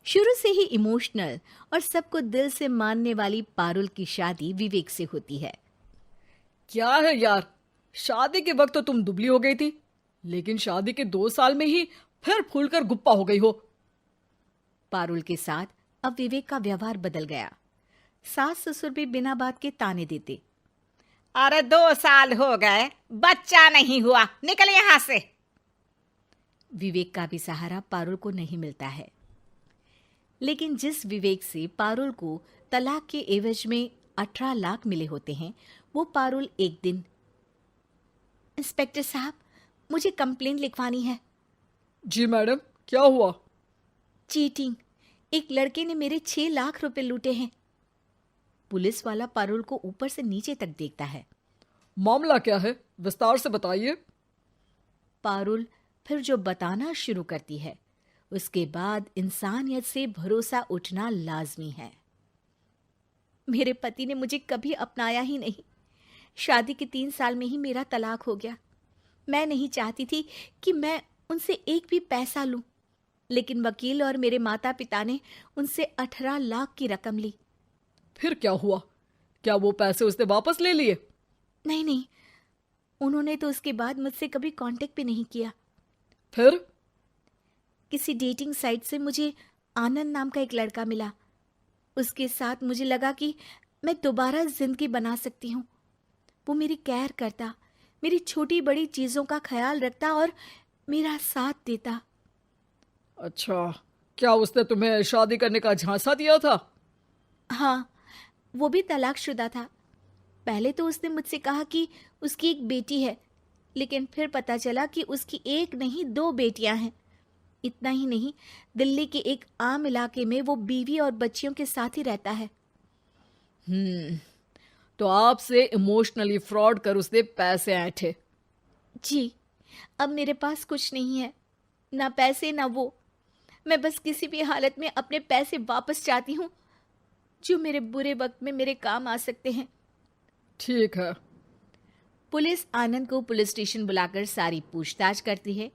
शुरू से ही इमोशनल और सबको दिल से मानने वाली पारुल की शादी विवेक से होती है। क्या है यार, शादी के वक्त तो तुम दुबली हो गई थी, लेकिन शादी के 2 साल में ही फिर फूलकर गुप्पा हो गई हो। पारुल के साथ अब विवेक का व्यवहार बदल गया। सास ससुर भी बिना बात के ताने देते। अरे 2 साल हो गए, बच्चा नहीं हुआ, निकल यहां से। विवेक का भी सहारा पारुल को नहीं मिलता है। लेकिन जिस विवेक से पारुल को तलाक के एवज में 18 लाख मिले होते हैं, वो पारुल एक दिन, इंस्पेक्टर साहब, मुझे कंप्लेंट लिखवानी है। जी मैडम, क्या हुआ? चीटिंग, एक लड़के ने मेरे 6 लाख रुपए लूटे हैं। पुलिस वाला पारुल को ऊपर से नीचे तक देखता है। मामला क्या है, विस्तार से बताइए। पारुल फिर जो बताना शुरू करती है, उसके बाद इंसानियत से भरोसा उठना लाजमी है। मेरे पति ने मुझे कभी अपनाया ही नहीं। शादी के 3 साल में ही मेरा तलाक हो गया। मैं नहीं चाहती थी कि मैं उनसे एक भी पैसा लूं, लेकिन वकील और मेरे माता पिता ने उनसे 18 लाख की रकम ली। फिर क्या हुआ? क्या वो पैसे उसने वापस ले लिए? नहीं नहीं, उन्होंने तो उसके बाद मुझसे कभी कांटेक्ट भी नहीं किया। फिर? किसी डेटिंग साइट से मुझे आनंद नाम का एक लड़का मिला। उसके साथ मुझे लगा कि मैं दोबारा जिंदगी बना सकती हूँ। वो मेरी केयर करता, मेरी छोटी बड़ी चीजों का ख्याल रखता और मेरा साथ देता। अच्छा, क्या उसने तुम्हें शादी करने का झांसा दिया था? हाँ, वो भी तलाकशुदा था। पहले तो उसने मुझसे कहा कि उसकी एक बेटी है, लेकिन फिर पता चला कि उसकी एक नहीं 2 बेटियां हैं। इतना ही नहीं, दिल्ली के एक आम इलाके में वो बीवी और बच्चियों के साथ ही रहता है। तो आपसे इमोशनली फ्रॉड कर उसने पैसे ऐंठे। जी, अब मेरे पास कुछ नहीं है, ना पैसे ना वो। मैं बस किसी भी हालत में अपने पैसे वापस चाहती हूँ, जो मेरे बुरे वक्त में मेरे काम आ सकते हैं। ठीक है। पुलिस आनंद को पुलिस स्टेशन बुलाकर सारी पूछताछ करती है,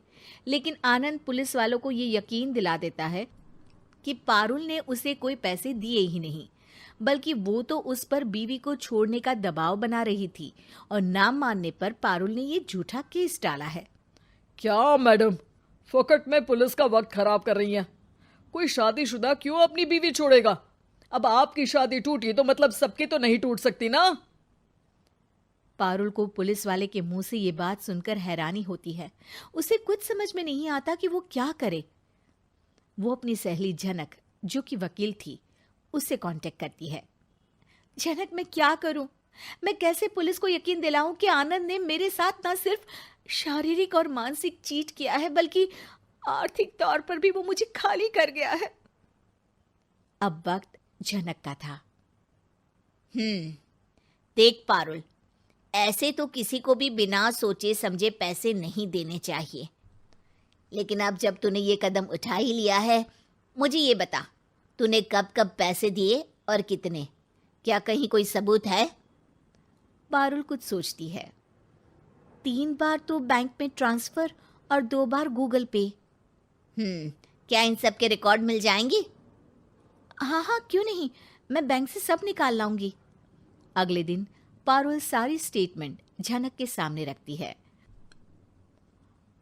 लेकिन आनंद पुलिस वालों को ये यकीन दिला देता है कि पारुल ने उसे कोई पैसे दिए ही नहीं, बल्कि वो तो उस पर बीवी को छोड़ने का दबाव बना रही थी और ना मानने पर पारुल ने ये झूठा केस डाला है। क्या मैडम, फोकट में पुलिस का वक्त खराब कर रही हैं? कोई शादीशुदा क्यों अपनी बीवी छोड़ेगा? अब आपकी शादी टूटी तो मतलब सबकी तो नहीं टूट सकती ना। पारुल को पुलिस वाले के मुंह से ये बात सुनकर हैरानी होती है। उसे कुछ समझ में नहीं आता कि वो क्या करे। वो अपनी सहेली झनक, जो कि वकील थी, उससे कांटेक्ट करती है। झनक, मैं क्या करूं? मैं कैसे पुलिस को यकीन दिलाऊं कि आनंद ने मेरे साथ न सिर्फ शारीरिक और मानसिक चीट किया है, बल्कि आर्थिक तौर पर भी वो मुझे खाली कर गया है। अब वक्त झनक का था। देख पारुल, ऐसे तो किसी को भी बिना सोचे समझे पैसे नहीं देने चाहिए, लेकिन अब जब तूने ये कदम उठा ही लिया है, मुझे ये बता, तूने कब कब पैसे दिए और कितने? क्या कहीं कोई सबूत है? पारुल कुछ सोचती है। 3 बार तो बैंक में ट्रांसफर और 2 बार गूगल पे। क्या इन सब के रिकॉर्ड मिल जाएंगे? हाँ हाँ, क्यों नहीं, मैं बैंक से सब निकाल लाऊंगी। अगले दिन पारुल सारी स्टेटमेंट झनक के सामने रखती है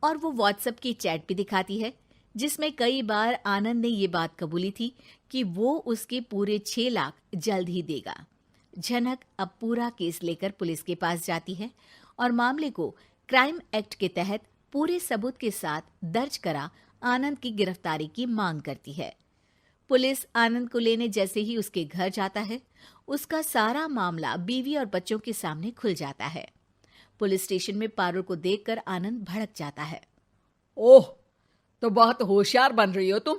और वो व्हाट्सएप की चैट भी दिखाती है, जिसमें कई बार आनंद ने ये बात कबूली थी कि वो उसके पूरे 6 लाख जल्द ही देगा। झनक अब पूरा केस लेकर पुलिस के पास जाती है और मामले को क्राइम एक्ट के तहत पूरे सबूत के साथ दर्ज करा आनंद की गिरफ्तारी की मांग करती है। पुलिस आनंद को लेने जैसे ही उसके घर जाता है, उसका सारा मामला बीवी और बच्चों के सामने खुल जाता है। पुलिस स्टेशन में पारुल को देखकर आनंद भड़क जाता है। ओह, तो बहुत होशियार बन रही हो तुम।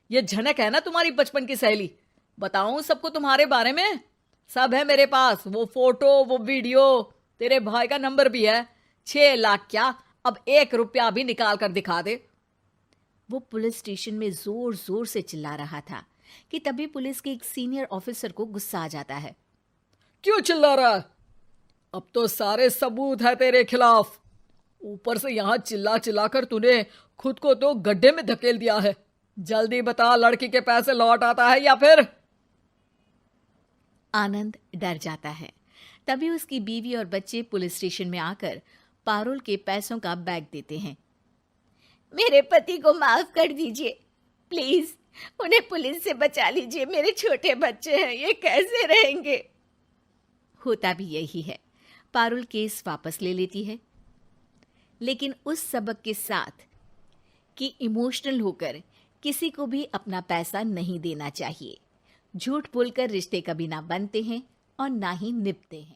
ये झनक है ना तुम्हारी बचपन की सहेली? बताऊं सबको तुम्हारे बारे में? सब है मेरे पास, वो फोटो, वो वीडियो, तेरे भाई का नंबर भी है। 6 लाख क्या, अब 1 रुपया भी निकाल कर दिखा दे। वो पुलिस स्टेशन में जोर जोर से चिल्ला रहा था कि तभी पुलिस के एक सीनियर ऑफिसर को गुस्सा आ जाता है। क्यों चिल्ला रहा है? अब तो सारे सबूत है तेरे खिलाफ। ऊपर से यहां चिल्ला चिल्ला कर तूने खुद को तो गड्ढे में धकेल दिया है। जल्दी बता, लड़की के पैसे लौट आता है या फिर? आनंद डर जाता है। तभी उसकी बीवी और बच्चे पुलिस स्टेशन में आकर पारुल के पैसों का बैग देते हैं। मेरे पति को माफ कर दीजिए, प्लीज उन्हें पुलिस से बचा लीजिए। मेरे छोटे बच्चे हैं, ये कैसे रहेंगे? होता भी यही है। पारुल केस वापस ले लेती है, लेकिन उस सबक के साथ कि इमोशनल होकर किसी को भी अपना पैसा नहीं देना चाहिए। झूठ बोलकर रिश्ते कभी ना बनते हैं और ना ही निभते हैं।